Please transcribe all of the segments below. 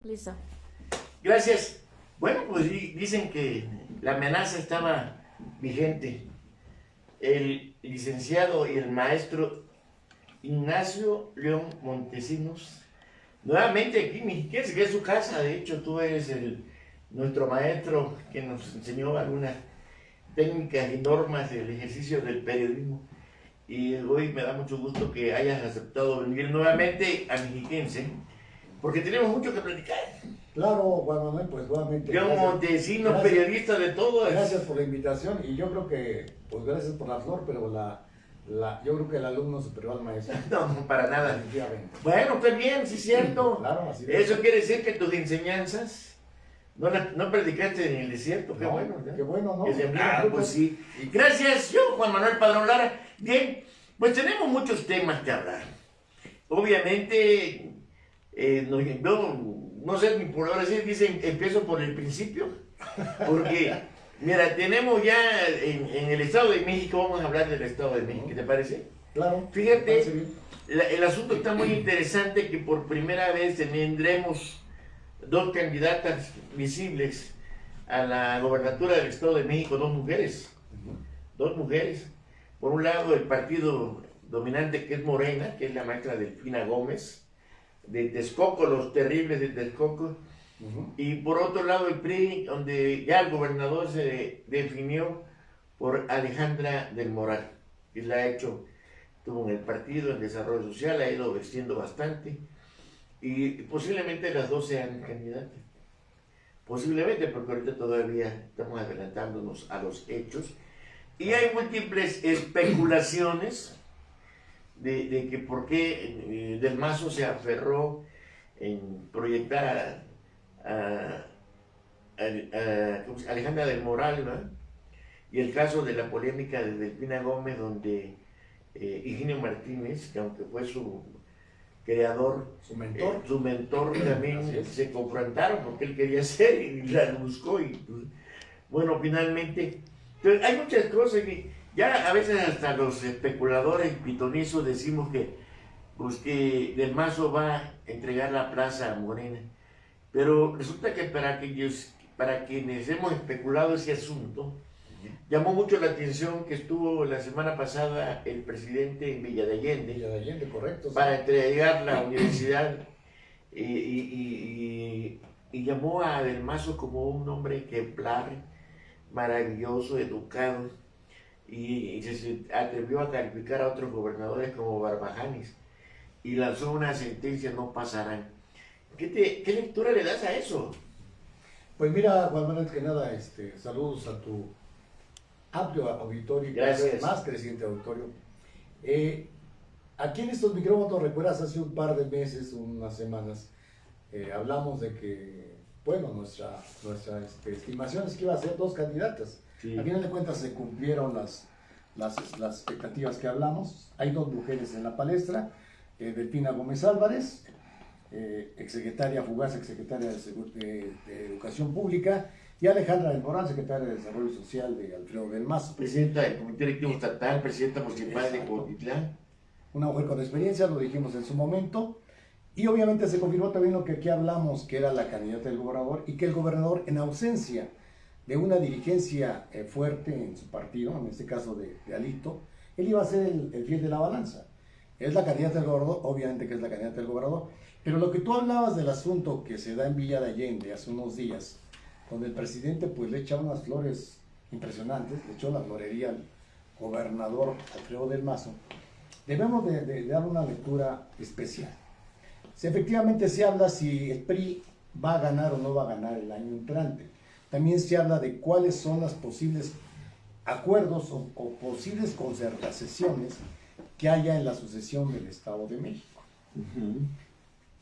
Listo. Gracias. Bueno, pues dicen que la amenaza estaba vigente. El licenciado y el maestro Ignacio León Montesinos, nuevamente aquí, Mexiquense, que es su casa. De hecho, tú eres nuestro maestro que nos enseñó algunas técnicas y normas del ejercicio del periodismo. Y hoy me da mucho gusto que hayas aceptado venir nuevamente a Mexiquense, porque tenemos mucho que platicar. Claro, Juan Manuel, pues nuevamente. León Montesinos, periodista de todo. Gracias por la invitación y yo creo que, pues gracias por la flor, pero yo creo que el alumno superó al maestro. No, para nada. Definitivamente. Bueno, está bien, sí es cierto. Claro, así es. Eso quiere decir que tus enseñanzas no predicaste en el desierto. Qué No, bueno, ¿no? qué bueno, ¿no? Pues sí. Gracias, yo, Juan Manuel Padrón Lara. Bien, pues tenemos muchos temas que hablar. Obviamente, no sé, por ahora sí dicen, empiezo por el principio, porque, mira, tenemos ya en el Estado de México, vamos a hablar del Estado de México, ¿qué te parece? Claro. Fíjate, el asunto está muy interesante, que por primera vez tendremos dos candidatas visibles a la gobernatura del Estado de México, dos mujeres. Por un lado, el partido dominante, que es Morena, que es la maestra Delfina Gómez, de Texcoco, los terribles de Texcoco. Y por otro lado, el PRI, donde ya el gobernador se definió por Alejandra del Moral, que la ha hecho, tuvo en el partido, en desarrollo social, ha ido vestiendo bastante, y posiblemente las dos sean candidatas. Posiblemente, porque ahorita todavía estamos adelantándonos a los hechos, y hay múltiples especulaciones de que por qué Del Mazo se aferró en proyectar a Alejandra del Moral, ¿no? Y el caso de la polémica de Delfina Gómez, donde Higinio Martínez, que aunque fue su creador, su mentor también se confrontaron porque él quería ser y la buscó. Y pues, bueno, finalmente, entonces, hay muchas cosas que ya a veces hasta los especuladores pitonizos decimos pues que Del Mazo va a entregar la plaza a Morena. Pero resulta que para quienes hemos especulado ese asunto, llamó mucho la atención que estuvo la semana pasada el presidente en Villa de Allende. Villa de Allende, correcto. Para entregar la universidad y llamó a Del Mazo como un hombre ejemplar, maravilloso, educado, y se atrevió a calificar a otros gobernadores como barbajanes y lanzó una sentencia: no pasarán. ¿Qué lectura le das a eso? Pues mira, Juan Manuel, que nada, saludos a tu amplio auditorio, Gracias. Más creciente auditorio. Aquí en estos micrófonos, recuerdas, hace un par de meses, unas semanas, hablamos de que, bueno, nuestra estimación es que iba a ser dos candidatas. Sí. A final de cuentas se cumplieron las expectativas que hablamos. Hay dos mujeres en la palestra, Delfina Gómez Álvarez, exsecretaria fugaz, exsecretaria de Educación Pública, y Alejandra del Moral, secretaria de Desarrollo Social de Alfredo del Mazo. Presidenta del Comité Directivo Estatal, presidenta municipal de Cuautitlán. Una mujer con experiencia, lo dijimos en su momento, y obviamente se confirmó también lo que aquí hablamos, que era la candidata del gobernador, y que el gobernador, en ausencia de una dirigencia fuerte en su partido, en este caso de Alito, él iba a ser el fiel de la balanza. Es la candidata del gobernador, obviamente que es la candidata del gobernador, pero lo que tú hablabas del asunto que se da en Villa de Allende hace unos días, donde el presidente pues le echa unas flores impresionantes, le echó la florería al gobernador Alfredo del Mazo, debemos de dar una lectura especial. Si efectivamente se habla si el PRI va a ganar o no va a ganar el año entrante. También se habla de cuáles son los posibles acuerdos o posibles concertaciones que haya en la sucesión del Estado de México.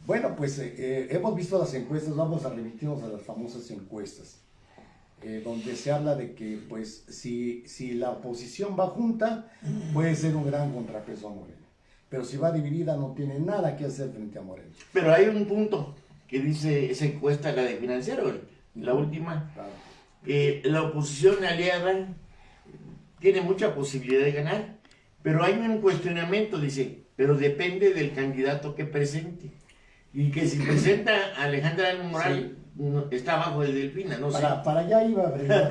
Bueno, pues hemos visto las encuestas, vamos a remitirnos a las famosas encuestas, donde se habla de que pues si la oposición va junta, puede ser un gran contrapeso a Morena. Pero si va dividida, no tiene nada que hacer frente a Morena. Pero hay un punto que dice esa encuesta, la de Financiero, la última, Claro. La oposición aliada tiene mucha posibilidad de ganar, pero hay un cuestionamiento, dice, pero depende del candidato que presente. Y que si presenta a Alejandra del Moral, Sí. está abajo de Delfina, no sé. Para allá iba, pero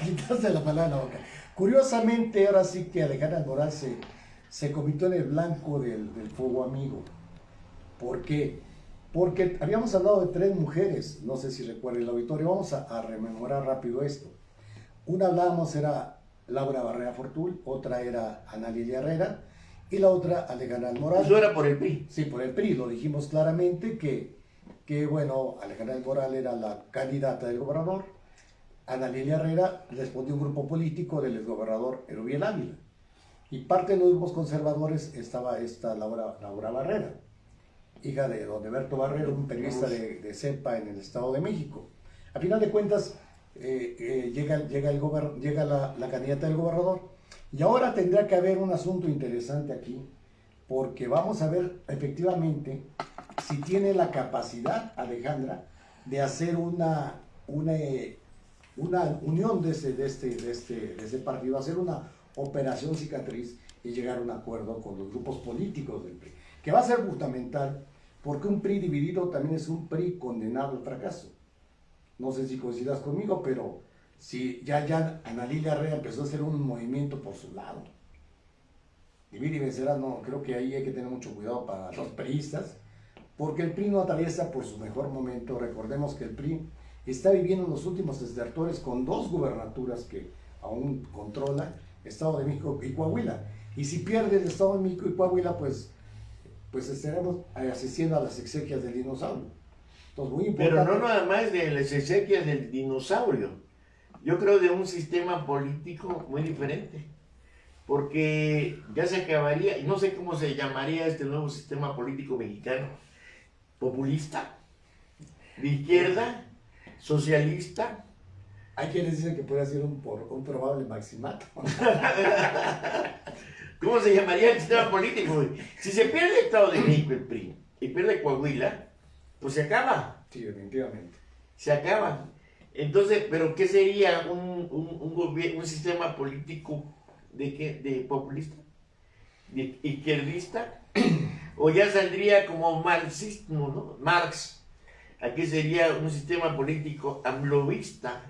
quitaste la palabra de la boca. Curiosamente, ahora sí que Alejandra Moral se convirtió en el blanco del fuego amigo. ¿Por qué? Porque habíamos hablado de 3 mujeres, no sé si recuerda el auditorio, vamos a rememorar rápido esto. Una hablábamos era Laura Barrera Fortul, otra era Ana Lilia Herrera y la otra Alejandra Moral. Eso era por el PRI. Sí, por el PRI, lo dijimos claramente que bueno, Alejandra del Moral era la candidata del gobernador, Ana Lilia Herrera respondió un grupo político del exgobernador Erubiel Ávila. Y parte de los grupos conservadores estaba esta Laura Barrera, hija de don Eberto Barrero, un periodista de CEPA en el Estado de México. A final de cuentas, llega la candidata del gobernador. Y ahora tendrá que haber un asunto interesante aquí, porque vamos a ver efectivamente si tiene la capacidad, Alejandra, de hacer una unión de ese partido, hacer una operación cicatriz y llegar a un acuerdo con los grupos políticos del PRI, que va a ser fundamental, porque un PRI dividido también es un PRI condenado al fracaso. No sé si coincidas conmigo, pero si ya Ana Lilia Herrera empezó a hacer un movimiento por su lado, dividir y vencerás, no, creo que ahí hay que tener mucho cuidado para los priistas, porque el PRI no atraviesa por su mejor momento. Recordemos que el PRI está viviendo los últimos desertores con 2 gubernaturas que aún controla, Estado de México y Coahuila. Y si pierde el Estado de México y Coahuila, pues estaremos asistiendo a las exequias del dinosaurio. Entonces, muy importante. Pero no nada más de las exequias del dinosaurio. Yo creo de un sistema político muy diferente. Porque ya se acabaría, y no sé cómo se llamaría este nuevo sistema político mexicano, populista, de izquierda, socialista. Hay quienes dicen que puede ser un probable maximato. ¿Cómo se llamaría el sistema político? Si se pierde el Estado de México, el PRI, y pierde Coahuila, pues se acaba. Sí, definitivamente. Se acaba. Entonces, ¿pero qué sería un sistema político de qué? ¿De populista? ¿De izquierdista? ¿O ya saldría como marxismo, ¿no? Marx. Aquí sería un sistema político amlovista.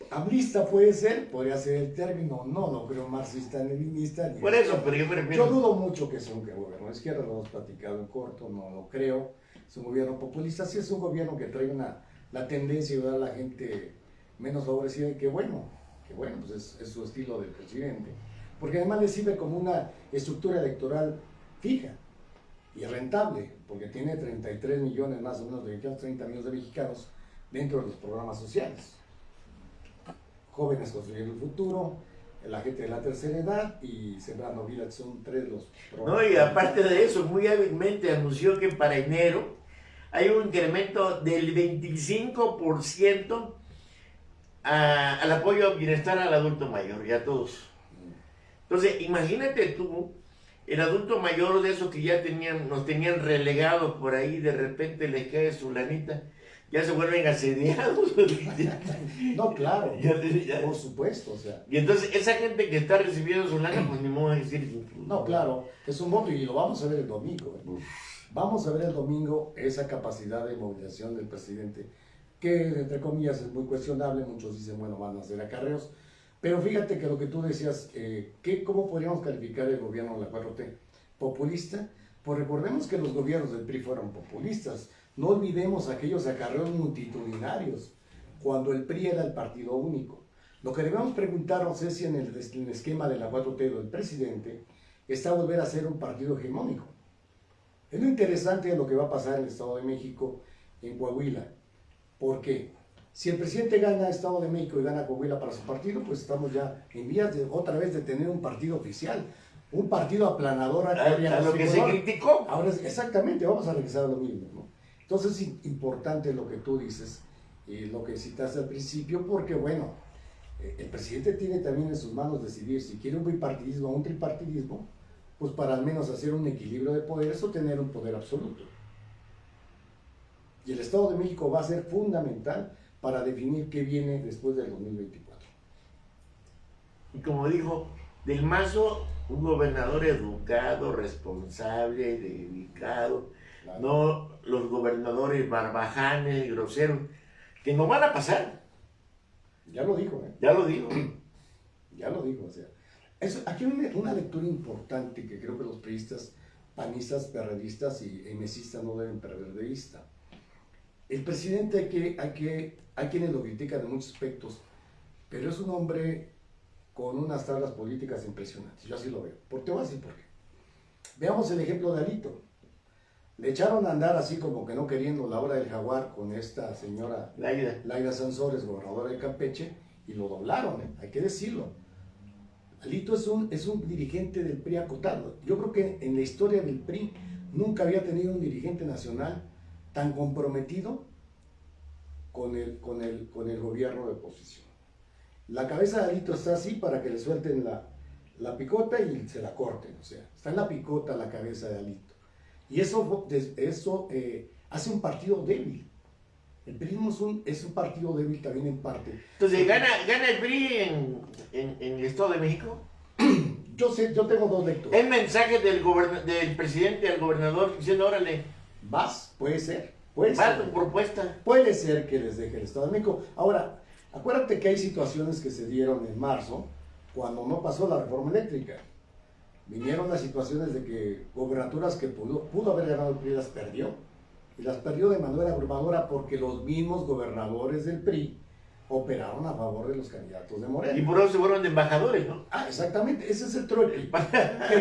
Amlista puede ser, podría ser el término, no creo marxista, leninista. Ni Por eso, pero yo prefiero... Yo dudo mucho que sea un gobierno de izquierda, lo hemos platicado en corto, no lo creo. Es un gobierno populista, sí es un gobierno que trae la tendencia de ayudar a la gente menos favorecida y que bueno, pues es su estilo del presidente. Porque además le sirve como una estructura electoral fija y rentable, porque tiene 33 millones más o menos de mexicanos, 30 millones de mexicanos dentro de los programas sociales. Jóvenes construyendo el futuro, la gente de la tercera edad y Sembrando Vida, son 3 los programas. No, y aparte de eso, muy hábilmente anunció que para enero hay un incremento del 25% al apoyo al bienestar al adulto mayor y a todos. Entonces, imagínate tú, el adulto mayor de esos que ya nos tenían relegados por ahí, de repente les cae su lanita, ya se vuelven asediados. No, claro, Ya. por supuesto, o sea. Y entonces esa gente que está recibiendo su lana, pues ni modo de decir... No, claro, es un voto y lo vamos a ver el domingo. Vamos a ver el domingo esa capacidad de movilización del presidente, que entre comillas es muy cuestionable. Muchos dicen, bueno, van a hacer acarreos. Pero fíjate que lo que tú decías, ¿cómo podríamos calificar el gobierno de la 4T? ¿Populista? Pues recordemos que los gobiernos del PRI fueron populistas. No olvidemos aquellos acarreos multitudinarios, cuando el PRI era el partido único. Lo que debemos preguntarnos es si en el esquema de la 4T del presidente está volver a ser un partido hegemónico. Es lo interesante de lo que va a pasar en el Estado de México, en Coahuila. ¿Por qué? Si el presidente gana Estado de México y gana Coahuila para su partido, pues estamos ya en vías otra vez de tener un partido oficial, un partido aplanador. A lo que se criticó. Ahora, exactamente, vamos a regresar a lo mismo, ¿no? Entonces es importante lo que tú dices y lo que citaste al principio, porque bueno, el presidente tiene también en sus manos decidir si quiere un bipartidismo o un tripartidismo, pues para al menos hacer un equilibrio de poderes o tener un poder absoluto. Y el Estado de México va a ser fundamental para definir qué viene después del 2024. Y como dijo, Del Mazo, un gobernador educado, responsable, dedicado, Claro. no los gobernadores barbajanes, groseros, que no van a pasar, Ya lo dijo, ¿eh? ya lo digo. Ya lo dijo, o sea. Aquí hay una lectura importante que creo que los priistas, panistas, perredistas y mesistas no deben perder de vista. El presidente hay quienes lo critican en muchos aspectos, pero es un hombre con unas tablas políticas impresionantes. Yo así lo veo. Te voy a decir por qué. Veamos el ejemplo de Alito. Le echaron a andar así como que no queriendo la hora del jaguar con esta señora Laida Sansores, gobernadora de Campeche, y lo doblaron, hay que decirlo. Alito es un dirigente del PRI acotado. Yo creo que en la historia del PRI nunca había tenido un dirigente nacional tan comprometido con el gobierno de oposición. La cabeza de Alito está así para que le suelten la picota y se la corten, o sea, está en la picota la cabeza de Alito. Y eso hace un partido débil. El PRI es un partido débil también en parte. Entonces, ¿gana el PRI en el Estado de México? Yo tengo dos lecturas. El mensaje del presidente al gobernador diciendo, órale, Puede ser. va tu propuesta. Puede ser que les deje el Estado de México. Ahora, acuérdate que hay situaciones que se dieron en marzo cuando no pasó la reforma eléctrica. Vinieron las situaciones de que gobernaturas que pudo haber ganado el PRI las perdió. Y las perdió de manera abrumadora porque los mismos gobernadores del PRI operaron a favor de los candidatos de Morena. Y por eso se fueron de embajadores, ¿no? Exactamente, ese es el trueque.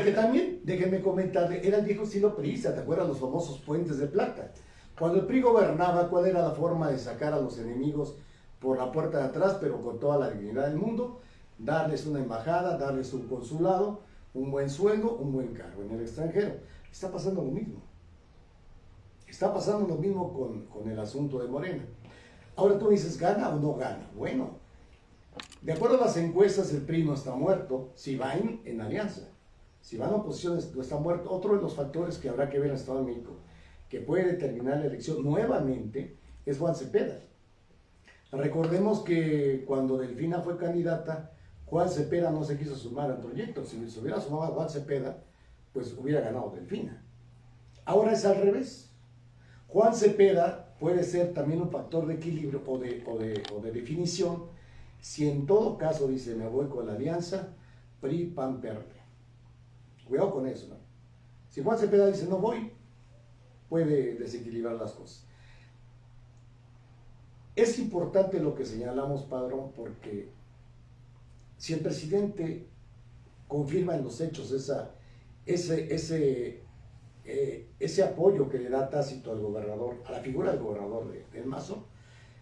Que también, déjenme comentarle, era el viejo estilo priista, ¿te acuerdas? Los famosos puentes de plata. Cuando el PRI gobernaba, ¿cuál era la forma de sacar a los enemigos por la puerta de atrás, pero con toda la dignidad del mundo? Darles una embajada, darles un consulado, un buen sueldo, un buen cargo en el extranjero. Está pasando lo mismo. Está pasando lo mismo con el asunto de Morena. Ahora tú me dices, ¿gana o no gana? Bueno, de acuerdo a las encuestas, el PRI no está muerto si va en alianza. Si va en oposición, no está muerto. Otro de los factores que habrá que ver en el Estado de México, que puede determinar la elección nuevamente, es Juan Cepeda. Recordemos que cuando Delfina fue candidata, Juan Cepeda no se quiso sumar al proyecto. Si se hubiera sumado a Juan Cepeda, pues hubiera ganado Delfina. Ahora es al revés. Juan Cepeda puede ser también un factor de equilibrio o de definición si en todo caso dice me voy con la alianza PRI, PAN, PRD. Cuidado con eso, ¿no? Si Juan Cepeda dice no voy, puede desequilibrar las cosas. Es importante lo que señalamos, Padrón, porque si el presidente confirma en los hechos ese apoyo que le da tácito al gobernador, a la figura del gobernador del Mazo,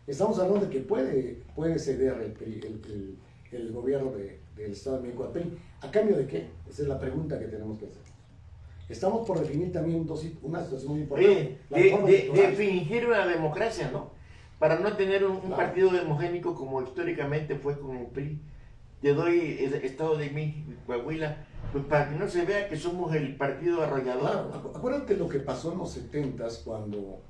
estamos hablando de que puede ceder el gobierno del Estado de México al PRI. ¿A cambio de qué? Esa es la pregunta que tenemos que hacer. Estamos por definir también una situación muy importante. De fingir una democracia, ¿no? Para no tener un partido demogénico como históricamente fue con el PRI. Te doy el Estado de México y Coahuila, pues para que no se vea que somos el partido arrollador. Claro, acuérdate lo que pasó en los 70s cuando,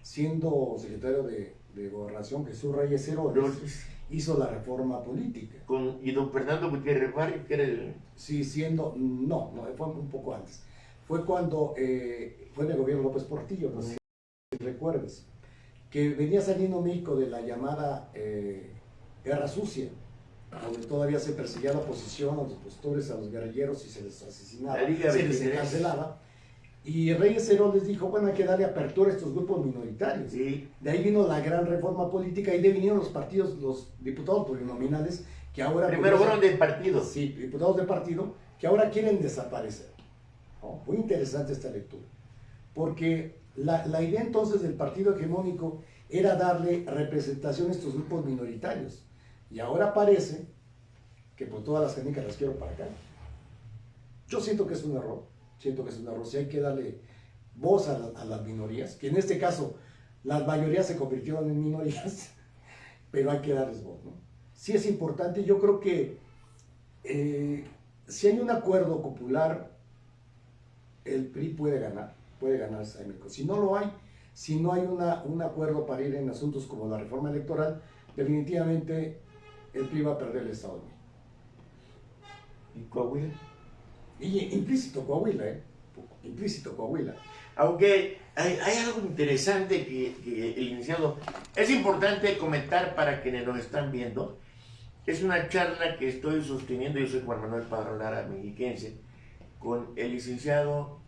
siendo secretario de Gobernación, Jesús Reyes Heroles hizo la reforma política. Y don Fernando Gutiérrez Barrio, que era el... Sí, no, fue un poco antes. Fue cuando fue en el gobierno López Portillo, no sé si recuerdes, que venía saliendo México de la llamada Guerra Sucia, donde todavía se perseguía a la oposición, a los opositores, a los guerrilleros y se les asesinaba, se les encarcelaba. Y Reyes Heroles dijo, bueno, hay que darle apertura a estos grupos minoritarios. Sí. De ahí vino la gran reforma política y de ahí vinieron los partidos, los diputados plurinominales, que ahora... Primero fueron de partido. Sí, diputados de partido, que ahora quieren desaparecer. ¿No? Muy interesante esta lectura. Porque la idea entonces del partido hegemónico era darle representación a estos grupos minoritarios. Y ahora parece que por todas las canicas las quiero para acá. Yo siento que es un error. Si hay que darle voz a las minorías, que en este caso las mayorías se convirtieron en minorías, pero hay que darles voz, ¿no? Sí es importante, yo creo que si hay un acuerdo popular, el PRI puede ganar México. Si no lo hay, si no hay un acuerdo para ir en asuntos como la reforma electoral, definitivamente el PRI va a perder el Estado de México. ¿Y Coahuila? Y implícito Coahuila, implícito Coahuila. Aunque hay algo interesante que el iniciado... Es importante comentar para quienes nos están viendo. Es una charla que estoy sosteniendo, yo soy Juan Manuel Padrón Lara, mexiquense, con el licenciado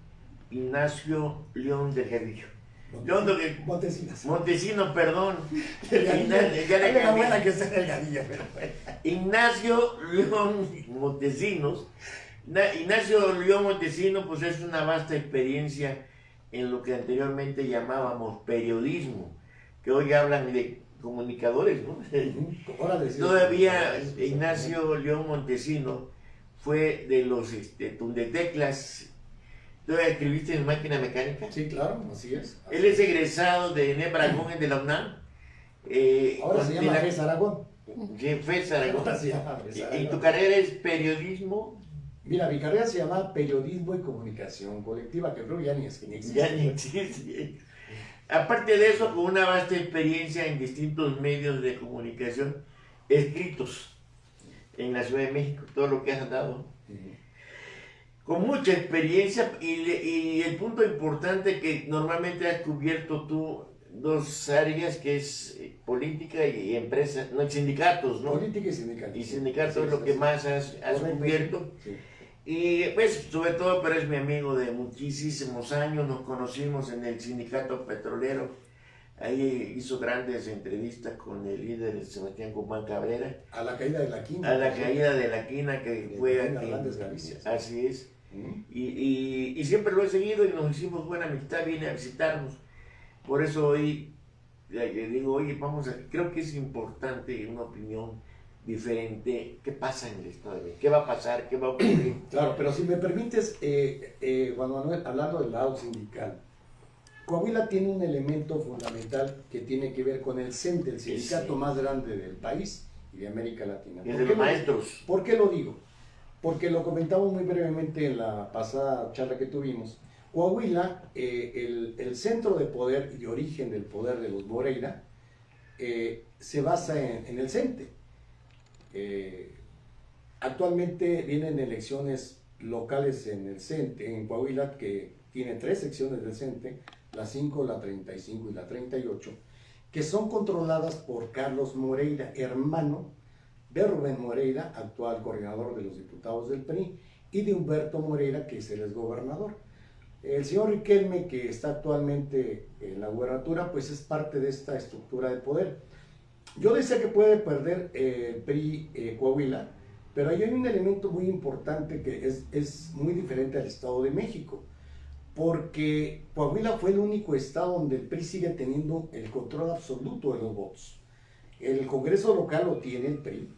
Ignacio León de Gervillo. Montesinos, perdón. Buena que sea Delgadillo, pero bueno. Ignacio León Montesinos. Ignacio León Montesinos, pues es una vasta experiencia en lo que anteriormente llamábamos periodismo, que hoy hablan de comunicadores, ¿no? Todavía Ignacio León Montesinos fue de los Tundeteclas. ¿Tú escribiste en máquina mecánica? Sí, claro, así es. Él es egresado de Nebragón, de la UNAM. Ahora se llama FES Aragón. FES Aragón. Ahora se llama FES Aragón. ¿Y tu carrera es periodismo? Mira, mi carrera se llama Periodismo y Comunicación Colectiva, que creo que ya ni existe. Ya ni existe. Aparte de eso, con una vasta experiencia en distintos medios de comunicación escritos en la Ciudad de México, todo lo que has andado. Con mucha experiencia y el punto importante que normalmente has cubierto tú, dos áreas que es política y empresa, no, sindicatos, ¿no? Política y sindicatos. Y sindicatos es lo que más has cubierto. Sí. Y pues sobre todo, pero es mi amigo de muchísimos años, nos conocimos en el sindicato petrolero, ahí hizo grandes entrevistas con el líder Sebastián Guzmán Cabrera. A la caída de la quina. A la caída de la quina que fue aquí. Galicias. Así es. Y siempre lo he seguido y nos hicimos buena amistad, viene a visitarnos. Por eso hoy digo, oye, creo que es importante una opinión diferente. ¿Qué pasa en el Estado de México? ¿Qué va a pasar? ¿Qué va a ocurrir? Claro, pero si me permites, Juan Manuel, hablando del lado sindical, Coahuila tiene un elemento fundamental que tiene que ver con el CENTE, el sindicato más grande del país y de América Latina. Y de los maestros. ¿Por qué lo digo? Porque lo comentamos muy brevemente en la pasada charla que tuvimos. Coahuila, el centro de poder y de origen del poder de los Moreira, se basa en el CENTE. Actualmente vienen elecciones locales en el CENTE, en Coahuila, que tiene 3 secciones del CENTE, la 5, la 35 y la 38, que son controladas por Carlos Moreira, hermano de Rubén Moreira, actual coordinador de los diputados del PRI, y de Humberto Moreira, que es el exgobernador. El señor Riquelme, que está actualmente en la gubernatura, pues es parte de esta estructura de poder. Yo decía que puede perder el PRI Coahuila, pero ahí hay un elemento muy importante que es muy diferente al Estado de México, porque Coahuila fue el único estado donde el PRI sigue teniendo el control absoluto de los votos. El Congreso local lo tiene el PRI,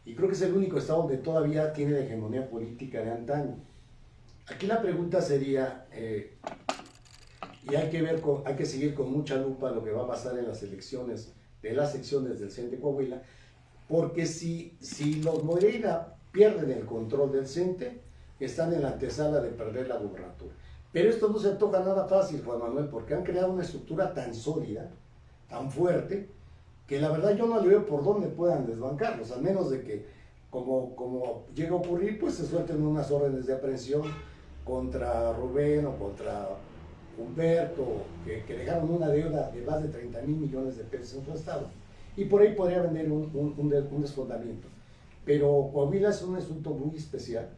y creo que es el único estado donde todavía tiene la hegemonía política de antaño. Aquí la pregunta sería, y hay que seguir con mucha lupa lo que va a pasar en las elecciones de las secciones del CENTE Coahuila, porque si los Moreira pierden el control del CENTE, están en la antesala de perder la gubernatura. Pero esto no se antoja nada fácil, Juan Manuel, porque han creado una estructura tan sólida, tan fuerte, que la verdad yo no le veo por dónde puedan desbancarlos, a menos de que, como llega a ocurrir, pues se suelten unas órdenes de aprehensión contra Rubén o contra Humberto, que dejaron una deuda de más de 30,000 millones de pesos en su estado, y por ahí podría venir un desfondamiento. Pero Coahuila es un asunto muy especial,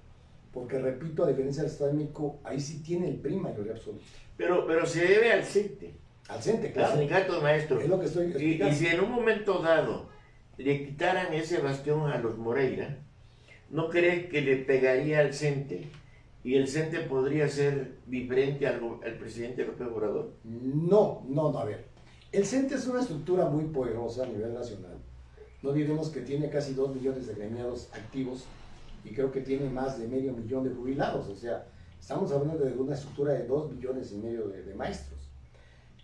porque repito, a diferencia del Estado de México, ahí sí tiene el PRI mayoría absoluta. Pero se debe al CENTE. Al CENTE, claro. Al sindicato de maestros. Es lo que estoy explicando. Y si en un momento dado le quitaran ese bastión a los Moreira, ¿no crees que le pegaría al CENTE? ¿Y el CENTE podría ser diferente al presidente López Obrador? No, a ver. El CENTE es una estructura muy poderosa a nivel nacional. No olvidemos que tiene casi 2 millones de gremiados activos y creo que tiene más de 500,000 de jubilados. O sea, estamos hablando de una estructura de 2,5 millones de maestros.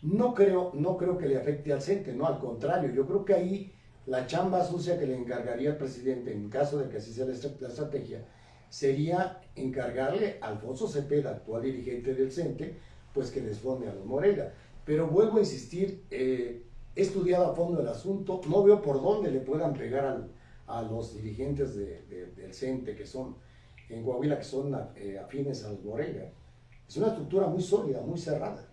No creo que le afecte al CENTE, no, al contrario. Yo creo que ahí la chamba sucia que le encargaría al presidente, en caso de que así sea la estrategia, sería encargarle a Alfonso Cepeda, actual dirigente del CENTE, pues que desfonde a los Moreira. Pero vuelvo a insistir, he estudiado a fondo el asunto, no veo por dónde le puedan pegar a los dirigentes del CENTE, que son en Coahuila, que son afines a los Moreira. Es una estructura muy sólida, muy cerrada.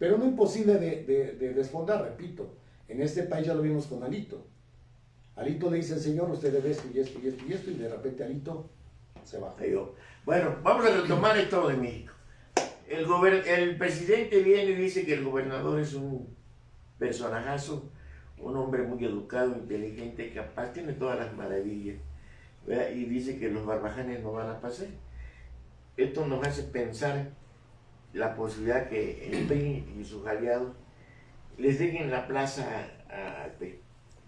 Pero no imposible de desfondar, repito. En este país ya lo vimos con Alito. Alito le dice al señor, usted debe esto y esto y esto y esto, y de repente Alito se va. Bueno, vamos a retomar esto de México. El presidente viene y dice que el gobernador es un personajazo, un hombre muy educado, inteligente, capaz, tiene todas las maravillas, ¿verdad? Y dice que los barbajanes no van a pasar. Esto nos hace pensar la posibilidad que el PRI y sus aliados les dejen la plaza a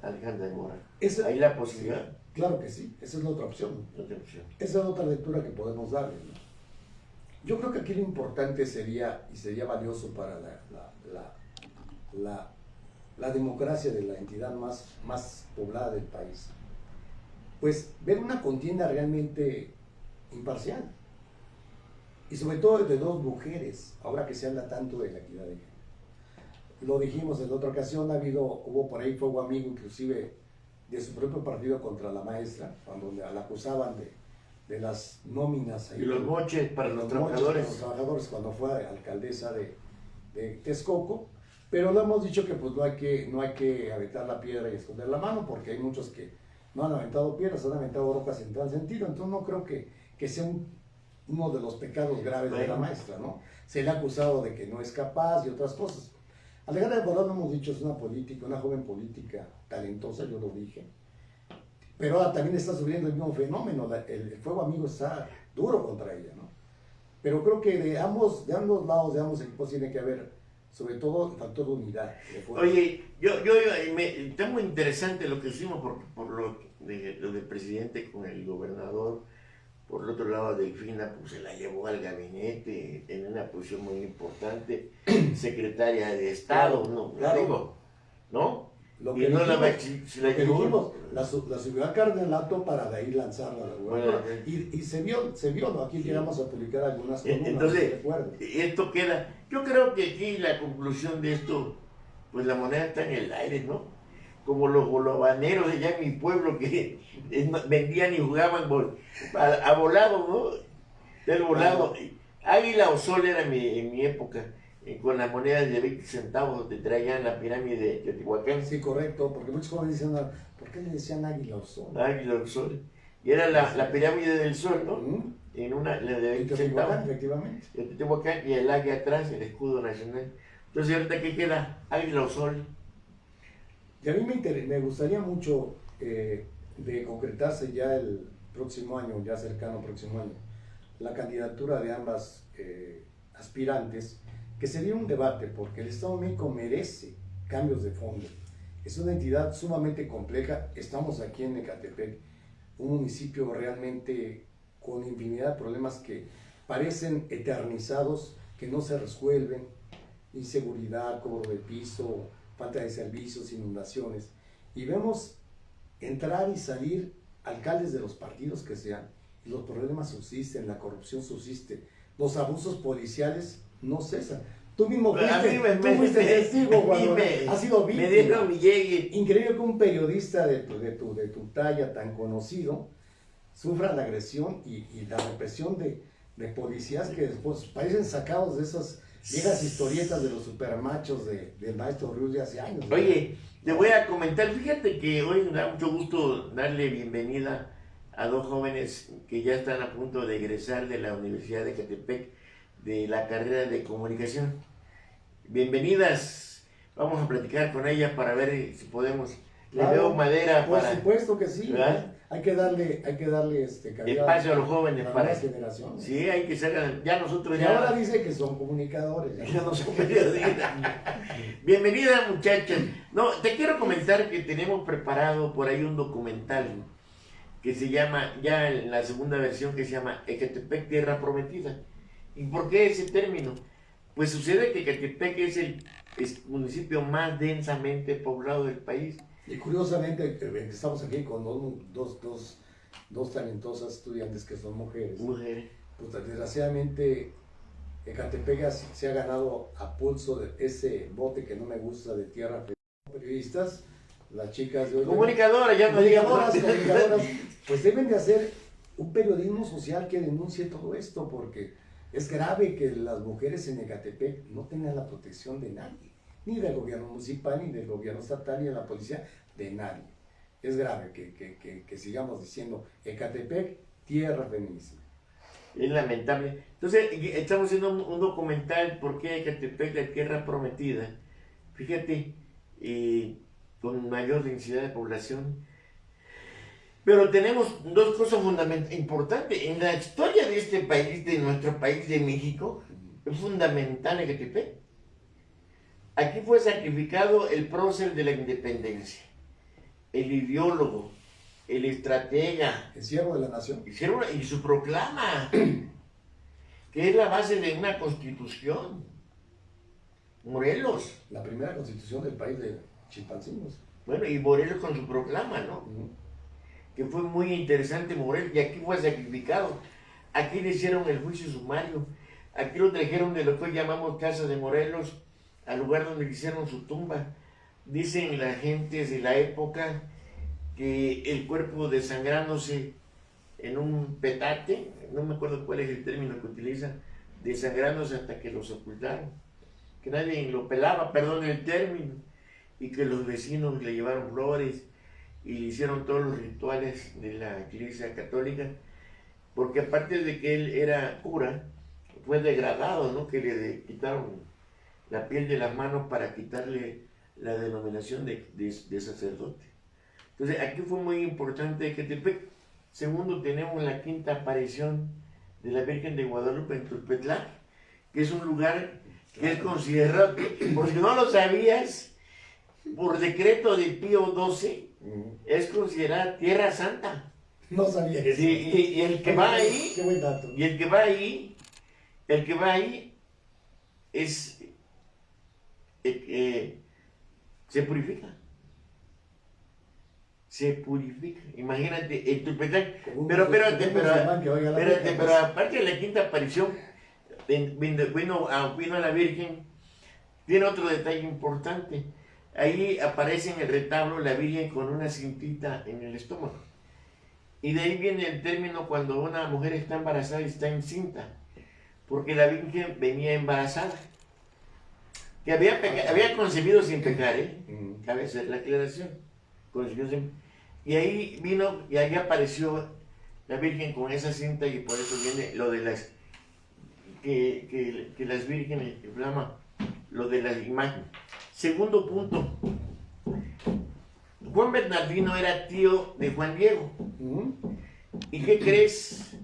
Alejandra de Morán. ¿Hay la posibilidad? Sí, claro que sí, esa es la otra opción. Esa es otra lectura que podemos darle, ¿no? Yo creo que aquí lo importante sería, y sería valioso para la democracia de la entidad más poblada del país, pues ver una contienda realmente imparcial. Y sobre todo de dos mujeres, ahora que se habla tanto de la equidad de género. Lo dijimos en otra ocasión, hubo por ahí fuego amigo inclusive de su propio partido contra la maestra, cuando la acusaban de las nóminas. Y los moches para los trabajadores. Los trabajadores cuando fue alcaldesa de Texcoco, pero lo hemos dicho que pues no hay que aventar la piedra y esconder la mano, porque hay muchos que no han aventado piedras, han aventado rocas en tal sentido, entonces no creo que sea uno de los pecados graves de la maestra, ¿no? Se le ha acusado de que no es capaz y otras cosas. Alejandra de Morán, hemos dicho, es una política, una joven política talentosa, yo lo dije, pero ahora también está sufriendo el mismo fenómeno, el fuego amigo está duro contra ella, ¿no? Pero creo que de ambos lados, de ambos equipos, tiene que haber, sobre todo, el factor de unidad. Oye, está muy interesante lo que hicimos por lo del presidente con el gobernador. Por el otro lado, Delfina pues, se la llevó al gabinete en una posición muy importante, secretaria de Estado, ¿no? Claro. Digo, ¿no? Lo Y que no dijimos, la llevó. la subió al cardenalato para de ahí lanzarla a la gobernadora. Y se vio, ¿no? Aquí llegamos a publicar algunas columnas. Entonces, esto queda. Yo creo que aquí la conclusión de esto, pues la moneda está en el aire, ¿no? Como los bolovaneros de allá en mi pueblo que vendían y jugaban a volado, ¿no? El volado. Águila o sol era en mi época, con las monedas de 20 centavos te traían la pirámide de Teotihuacán. Sí, correcto, porque muchos jóvenes dicen, ¿por qué le decían águila o sol? Águila o sol. Y era la pirámide del sol, ¿no? En una, la de 20 centavos. Efectivamente. De Teotihuacán y el águila atrás, el escudo nacional. Entonces, ¿ahorita qué queda? Águila o sol. Y a mí me gustaría mucho de concretarse ya el próximo año, ya cercano próximo año, la candidatura de ambas aspirantes, que sería un debate, porque el Estado de México merece cambios de fondo. Es una entidad sumamente compleja. Estamos aquí en Ecatepec, un municipio realmente con infinidad de problemas que parecen eternizados, que no se resuelven: inseguridad, cobro de piso, falta de servicios, inundaciones, y vemos entrar y salir alcaldes de los partidos que sean, y los problemas subsisten, la corrupción subsiste, los abusos policiales no cesan. Tú mismo fuiste testigo cuando has sido víctima. Me dieron mi llegue. Increíble que un periodista de tu talla tan conocido sufra la agresión y la represión de policías que después parecen sacados de esas viejas historietas de los supermachos del maestro Ruiz de hace años. Oye, te voy a comentar, fíjate que hoy me da mucho gusto darle bienvenida a dos jóvenes que ya están a punto de egresar de la Universidad de Ecatepec de la carrera de comunicación. Bienvenidas, vamos a platicar con ellas para ver si podemos. Le veo madera por para. Por supuesto que sí, ¿verdad? Hay que darle espacio a los jóvenes para las generaciones. Sí, hay que ser, ya nosotros y ahora dice que son comunicadores. Ya no son periodistas. Bienvenida, muchachas. No, te quiero comentar que tenemos preparado por ahí un documental que se llama, ya en la segunda versión, que se llama Ecatepec, Tierra Prometida. ¿Y por qué ese término? Pues sucede que Ecatepec es el municipio más densamente poblado del país. Y curiosamente, estamos aquí con dos talentosas estudiantes que son mujeres. Mujeres. Pues desgraciadamente, Ecatepec se ha ganado a pulso de ese bote que no me gusta de tierra. Periodistas, las chicas de hoy. Comunicadoras, ya no comunicadoras, pues deben de hacer un periodismo social que denuncie todo esto, porque Es grave que las mujeres en Ecatepec no tengan la protección de nadie, ni del gobierno municipal, ni del gobierno estatal, ni de la policía, de nadie. Es grave que sigamos diciendo Ecatepec, tierra feminicida. Es lamentable. Entonces, estamos haciendo un documental, ¿por qué Ecatepec, la tierra prometida? Fíjate, con mayor densidad de población. Pero tenemos dos cosas importantes. En la historia de este país, de nuestro país, de México, es fundamental Ecatepec. Aquí fue sacrificado el prócer de la independencia, el ideólogo, el estratega, El siervo de la nación. y su proclama, que es la base de una constitución. Morelos. La primera constitución del país de Chilpancingo. Bueno, y Morelos con su proclama, ¿no? Que fue muy interesante Morelos, y aquí fue sacrificado. Aquí le hicieron el juicio sumario. Aquí lo trajeron de lo que hoy llamamos Casa de Morelos, al lugar donde le hicieron su tumba. Dicen la gente de la época que el cuerpo desangrándose en un petate, no me acuerdo cuál es el término que utiliza, desangrándose hasta que lo sepultaron, que nadie lo pelaba, perdón el término, y que los vecinos le llevaron flores y le hicieron todos los rituales de la iglesia católica, porque aparte de que él era cura, fue degradado, ¿no? Que le quitaron la piel de las manos para quitarle la denominación de sacerdote. Entonces, aquí fue muy importante Ecatepec. Segundo, tenemos la quinta aparición de la Virgen de Guadalupe en Tulpetlac, que es un lugar que es considerado, por si no lo sabías, por decreto de Pío XII, es considerada Tierra Santa. No sabía eso. Y el que va ahí, qué buen dato. Y el que va ahí es se purifica. Se purifica. Imagínate, el Tulpetlac. Pero aparte de la quinta aparición, vino a la Virgen, tiene otro detalle importante. Ahí aparece en el retablo la Virgen con una cintita en el estómago. Y de ahí viene el término cuando una mujer está embarazada y está encinta. Porque la Virgen venía embarazada. Que había concebido sin pecar, cabe hacer la aclaración. Y ahí vino, y ahí apareció la Virgen con esa cinta, y por eso viene lo de las que las vírgenes reclaman, lo de la imagen. Segundo punto, Juan Bernardino era tío de Juan Diego. ¿Y qué crees?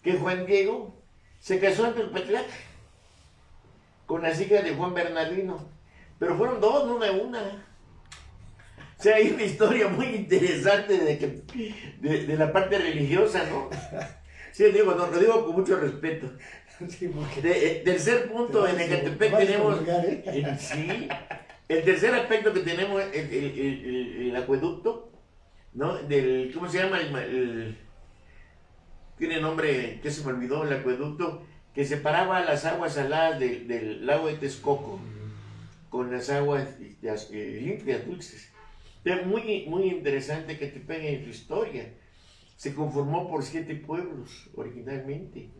Que Juan Diego se casó en Tulpetlac con las hijas de Juan Bernardino, pero fueron dos, no una. O sea, hay una historia muy interesante de la parte religiosa, ¿no? Sí, digo, no, lo digo con mucho respeto. Sí, tercer punto, en Ecatepec tenemos... Sí, el tercer aspecto que tenemos es el acueducto, ¿no? ¿Cómo se llama? Tiene nombre, que se me olvidó, el acueducto, que separaba las aguas saladas del lago de Texcoco con las aguas limpias, dulces. Es muy, muy interesante que te peguen en su historia. Se conformó por 7 pueblos originalmente.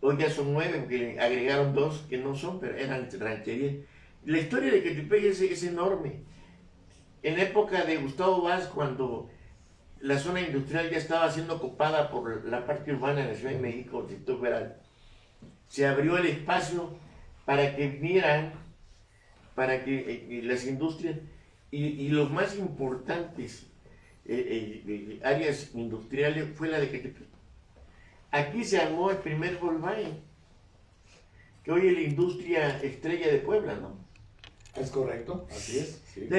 Hoy ya son 9, porque agregaron 2 que no son, pero eran rancherías. La historia de Ecatepec es enorme. En la época de Gustavo Vaz, cuando la zona industrial ya estaba siendo ocupada por la parte urbana de la Ciudad de México, Distrito Federal, se abrió el espacio para que vieran, para que las industrias y los más importantes áreas industriales fue la de Ecatepec. Aquí se armó el primer Volkswagen, que hoy es la industria estrella de Puebla, ¿no? Es correcto, así es. Sí.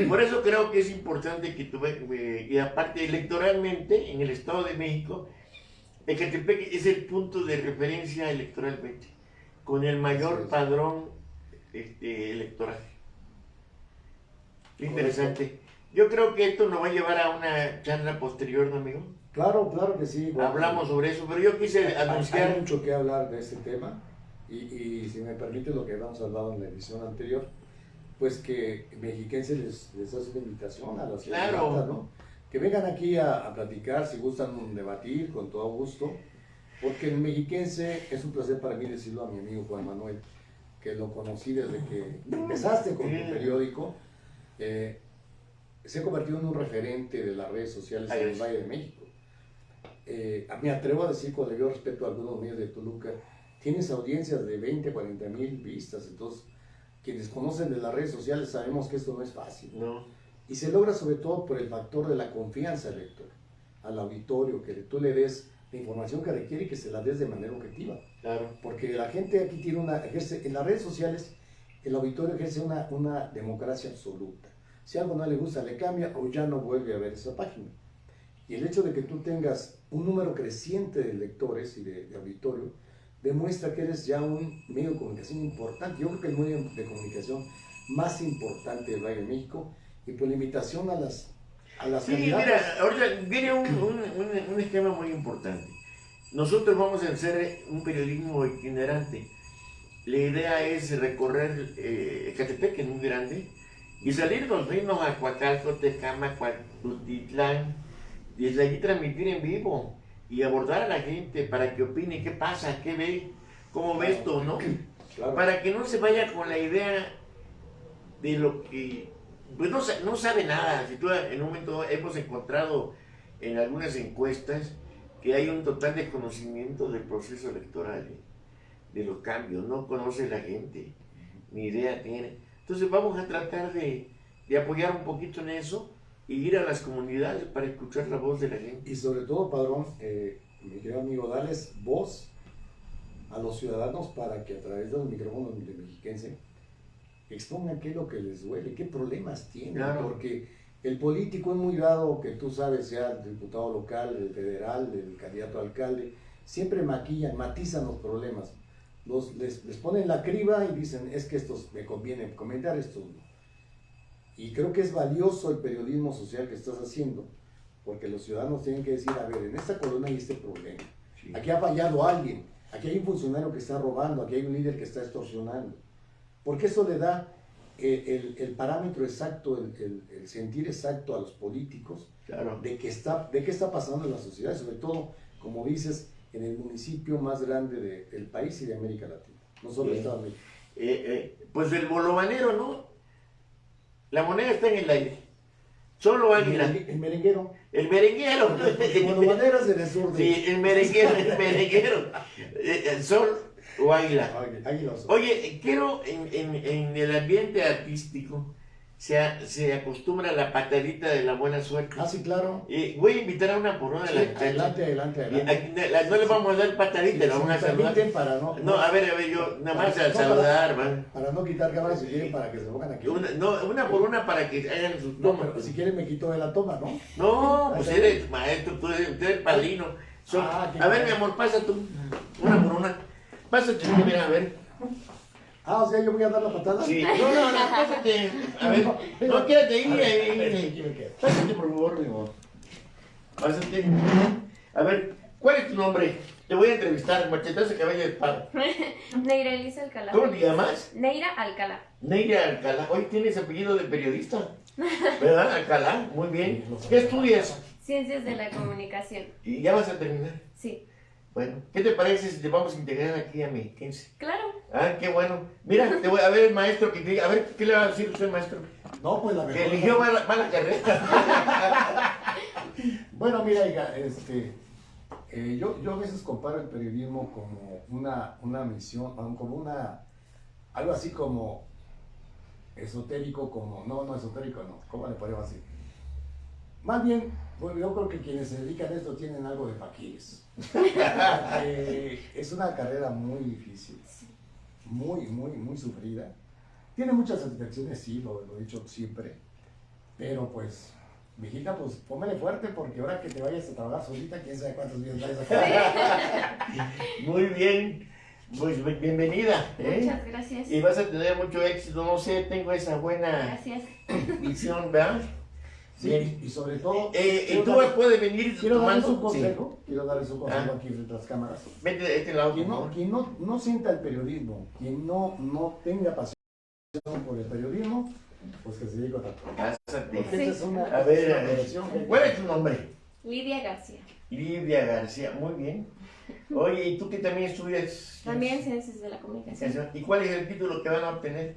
Por eso creo que es importante que y aparte electoralmente, en el Estado de México, Ecatepec es el punto de referencia electoralmente, con el mayor padrón electoral. Interesante. Yo creo que esto nos va a llevar a una charla posterior, ¿no, amigo? Claro, claro que sí. Bueno, hablamos sobre eso, pero yo quise anunciar... Hay mucho que hablar de este tema, y si me permite lo que habíamos hablado en la edición anterior, pues que Mexiquense les hace una invitación a las claro, ¿no? Que vengan aquí a platicar, si gustan debatir, con todo gusto. Porque el mexiquense, es un placer para mí decirlo a mi amigo Juan Manuel, que lo conocí desde que empezaste con tu periódico, se ha convertido en un referente de las redes sociales en el Valle de México. Me atrevo a decir, con debido respeto a algunos medios de Toluca, tienes audiencias de 20, 40 mil vistas, entonces quienes conocen de las redes sociales sabemos que esto no es fácil. No. Y se logra sobre todo por el factor de la confianza al lector, al auditorio, que tú le des la información que requiere y que se la des de manera objetiva. Claro. Porque la gente aquí tiene ejerce, en las redes sociales, el auditorio ejerce una democracia absoluta. Si algo no le gusta, le cambia o ya no vuelve a ver esa página. Y el hecho de que tú tengas un número creciente de lectores y de auditorio, demuestra que eres ya un medio de comunicación importante. Yo creo que el medio de comunicación más importante del Valle de México, y por la invitación a las Sí, candidatas. mira, ahorita viene un esquema muy importante. Nosotros vamos a hacer un periodismo itinerante. La idea es recorrer Ecatepec, que es muy grande, y salirnos, irnos a Coacalco, Tecama, Cuautitlán, y desde allí transmitir en vivo y abordar a la gente para que opine qué pasa, qué ve, cómo ve esto, ¿no? Claro. Para que no se vaya con la idea de lo que pues no sabe nada. Si tú en un momento hemos encontrado en algunas encuestas que hay un total desconocimiento del proceso electoral, de los cambios, no conoce la gente, ni idea tiene. Entonces vamos a tratar de apoyar un poquito en eso y ir a las comunidades para escuchar la voz de la gente. Y sobre todo, padrón, mi querido amigo, darles voz a los ciudadanos para que a través de los micrófonos de Mexiquense expongan qué es lo que les duele, qué problemas tienen, Claro. Porque el político es muy dado, que tú sabes, sea el diputado local, el federal, el candidato a alcalde, siempre maquillan, matizan los problemas, les ponen la criba y dicen, es que estos me conviene comentar, esto no. Y creo que es valioso el periodismo social que estás haciendo, porque los ciudadanos tienen que decir, a ver, en esta colonia hay este problema, sí. Aquí ha fallado alguien, aquí hay un funcionario que está robando, aquí hay un líder que está extorsionando. Porque eso le da el parámetro exacto, el sentir exacto a los políticos, claro, de qué está pasando en la sociedad, y sobre todo, como dices, en el municipio más grande del país y de América Latina, no solo Estados Unidos. Pues el bolovanero, ¿no? La moneda está en el aire. Solo Águila. El merenguero. El merenguero. El bolovanero es en el sur. Sí, el merenguero. El sol o águila. Águila o sol. Oye, quiero en el ambiente artístico se acostumbra a la patadita de la buena suerte. Ah, sí, claro. Voy a invitar a una por una de las muchachas. Adelante. No le vamos a dar patadita, sí, le vamos a saludar. Para no, a ver, yo nada más a saludar, man. Para no quitar cámaras, si quieren, para que se pongan aquí. Una por una para que hagan sus No, tomas. pero si quieren me quito de la toma, ¿no? No, pues eres maestro, tú eres padrino. A ver, mi amor, pasa tú. Una por una. Pásate, mira, a ver. Ah, o sea, yo voy a dar la patada. Sí, no, pásate. A ver, no, quédate ahí. Pásate, por favor, mi amor. Pásate. A ver, ¿cuál es tu nombre? Te voy a entrevistar, machetazo cabello de espada. Neira Elisa Alcalá. ¿Cómo te llamas? Neira Alcalá. Neira Alcalá. Hoy tienes apellido de periodista, ¿verdad? Alcalá, muy bien. ¿Qué estudias? Ciencias de la comunicación. ¿Y ya vas a terminar? Sí. Bueno, ¿qué te parece si te vamos a integrar aquí a Mexiquense? Claro. Ah, qué bueno. Mira, te voy a ver el maestro que te diga, a ver, ¿qué le va a decir usted, maestro? No, pues la mejor. Que eligió mala carrera. Bueno, mira, hija, yo a veces comparo el periodismo como una misión, como algo así como esotérico, no esotérico, no, ¿cómo le ponemos así? Más bien, bueno, yo creo que quienes se dedican a esto tienen algo de faquires. Es una carrera muy difícil, muy sufrida. Tiene muchas satisfacciones, sí, lo he dicho siempre, pero pues, mijita, pues póngale fuerte porque ahora que te vayas a trabajar solita, quién sabe cuántos días vayas a quedar. Muy bien, pues bienvenida. Muchas gracias. Y vas a tener mucho éxito, no sé, tengo esa buena Gracias. visión, ¿verdad? Sí, y sobre todo... y tú puedes venir quiero darles un tomando. consejo, Sí. quiero darles un consejo aquí frente a las cámaras. Vete de este lado. Quien no sienta el periodismo, quien no tenga pasión por el periodismo, pues que se dedique a otra cosa. Pásate. Porque esa es una A ver, profesión que- ¿cuál es tu nombre? Lidia García. Lidia García, muy bien. Oye, ¿y tú que también estudias? También Ciencias de la Comunicación. ¿Y cuál es el título que van a obtener?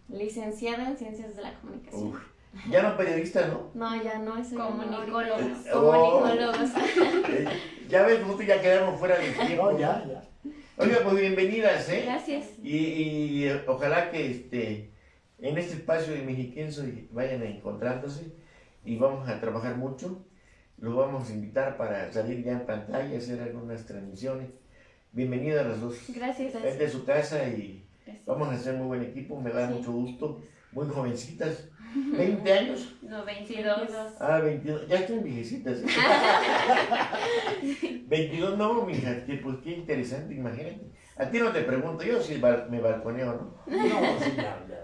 Licenciada en Ciencias de la Comunicación. Uf, ya no periodista, ¿no? No, ya no, soy Comunicólogos. Comunicólogos. Ya ves, nosotros ya quedamos fuera del tiempo. No, ya. Oiga, pues bienvenidas, ¿eh? Gracias. Y ojalá que en este espacio de Mexiquense vayan encontrándose y vamos a trabajar mucho. Los vamos a invitar para salir ya en pantalla, hacer algunas transmisiones. Bienvenidas las dos. Gracias. Es de su casa y Gracias. vamos a hacer muy buen equipo, me da Sí. mucho gusto. Muy jovencitas, 20 años. No, 22. 22, ya estoy viejecitas. 22 no, mija, que pues qué interesante, imagínate. A ti no te pregunto, yo sí me balconeo, ¿no? No, sí,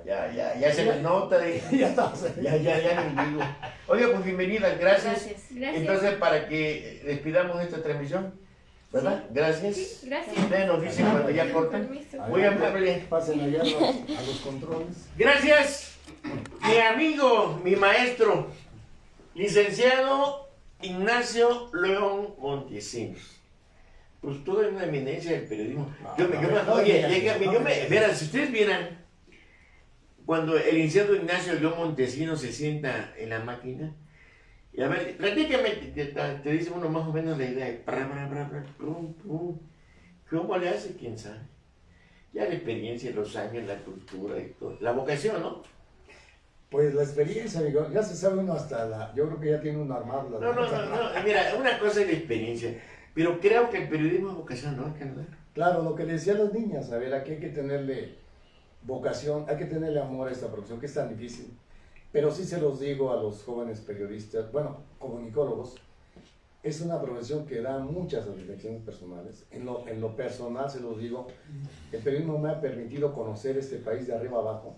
Ya se me nota, ya estamos. ya ni digo. Oiga, pues bienvenidas, gracias. Gracias. Entonces, para que despidamos esta transmisión, ¿verdad? Sí. Gracias. Sí, gracias. Ustedes nos dicen cuando ya corten. Permiso. Muy amable. Pasen allá a los controles. Gracias, mi amigo, mi maestro, licenciado Ignacio León Montesinos. Pues toda una eminencia del periodismo. Verán, si ustedes vieran, cuando el licenciado Ignacio León Montesinos se sienta en la máquina, y a ver, prácticamente te dice uno más o menos la idea de prum, prum. ¿Cómo le hace? ¿Quién sabe? Ya la experiencia, los años, la cultura y todo. La vocación, ¿no? Pues la experiencia, amigo, ya se sabe uno yo creo que ya tiene uno armado. No, mira, una cosa es la experiencia, pero creo que el periodismo es vocación, ¿no? Claro, lo que le decía a las niñas, a ver, aquí hay que tenerle vocación, hay que tenerle amor a esta profesión, que es tan difícil. Pero sí se los digo a los jóvenes periodistas, bueno, comunicólogos, es una profesión que da muchas satisfacciones personales. En lo personal se los digo, el periodismo me ha permitido conocer este país de arriba abajo,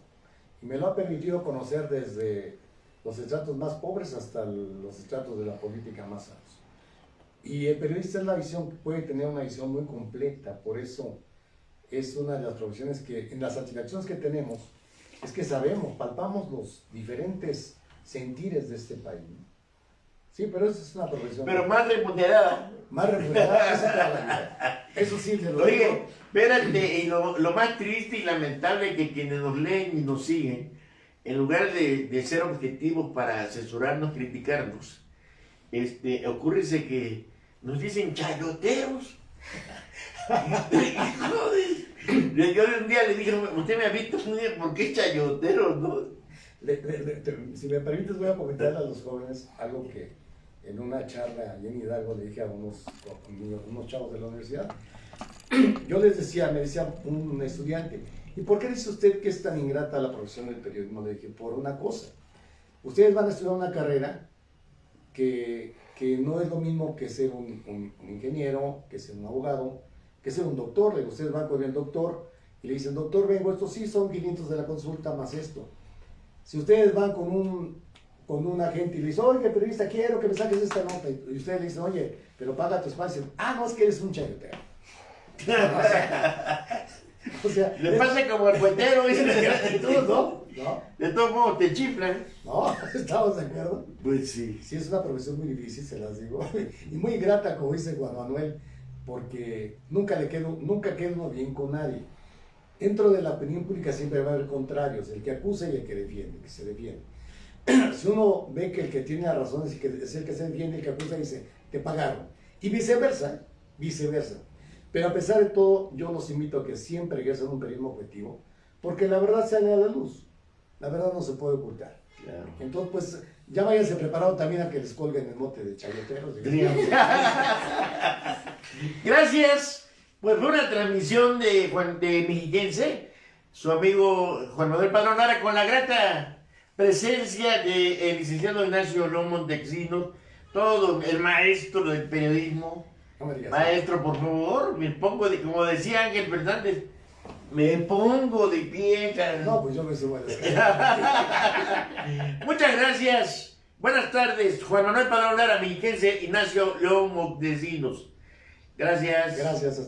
y me lo ha permitido conocer desde los estratos más pobres hasta los estratos de la política más altos. Y el periodista es la visión, puede tener una visión muy completa, por eso es una de las profesiones que, en las satisfacciones que tenemos, es que sabemos, palpamos los diferentes sentires de este país, ¿no? Sí, pero eso es una profesión. Pero más remunerada. Más remunerada, eso toda la vida. Eso sí, se lo Oye, digo. espérate, y lo más triste y lamentable que quienes nos leen y nos siguen, en lugar de ser objetivos para censurarnos, criticarnos, ocurre que nos dicen chayoteros. Yo un día le dije, usted me ha visto un día, ¿por qué chayotero? ¿No? Si me permites, voy a comentarle a los jóvenes algo que en una charla allí en Hidalgo le dije a unos chavos de la universidad. Yo me decía un estudiante, ¿y por qué dice usted que es tan ingrata la profesión del periodismo? Le dije, por una cosa. Ustedes van a estudiar una carrera que no es lo mismo que ser un ingeniero, que ser un abogado, que ser un doctor. Le digo, ustedes van con el doctor y le dicen, doctor, vengo, esto sí son 500 de la consulta más esto. Si ustedes van con un agente y le dicen, oye, periodista, quiero que me saques esta nota, y ustedes le dicen, oye, pero paga tu espacio, no, es que eres un chayotero. O sea, Le pasa como al cuentero, de todos, ¿no? De todos modos te chiflan. No, ¿estamos de acuerdo? Pues sí. Sí, es una profesión muy difícil, se las digo, y muy grata, como dice Juan Manuel, porque nunca quedo bien con nadie. Dentro de la opinión pública siempre va a haber contrarios, el que acusa y el que defiende, que se defiende. Si uno ve que el que tiene las razones y que es el que se defiende, el que acusa dice, te pagaron. Y viceversa, viceversa. Pero a pesar de todo, yo los invito a que siempre ejerzan un periodismo objetivo, porque la verdad sale a la luz. La verdad no se puede ocultar. Claro. Entonces, pues, ya váyanse preparado también a que les colguen el mote de chayoteros. Gracias. Pues fue una transmisión de Mexiquense, su amigo Juan Manuel Padrón Lara, con la grata presencia del licenciado Ignacio León Montesinos, todo el maestro del periodismo. No me digas. Maestro, por favor, me pongo como decía Ángel Fernández, me pongo de pie. No, pues yo me subo a la escalera. Muchas gracias. Buenas tardes, Juan Manuel Padrón Lara, Mexiquense, Ignacio León Montesinos. Gracias. Gracias.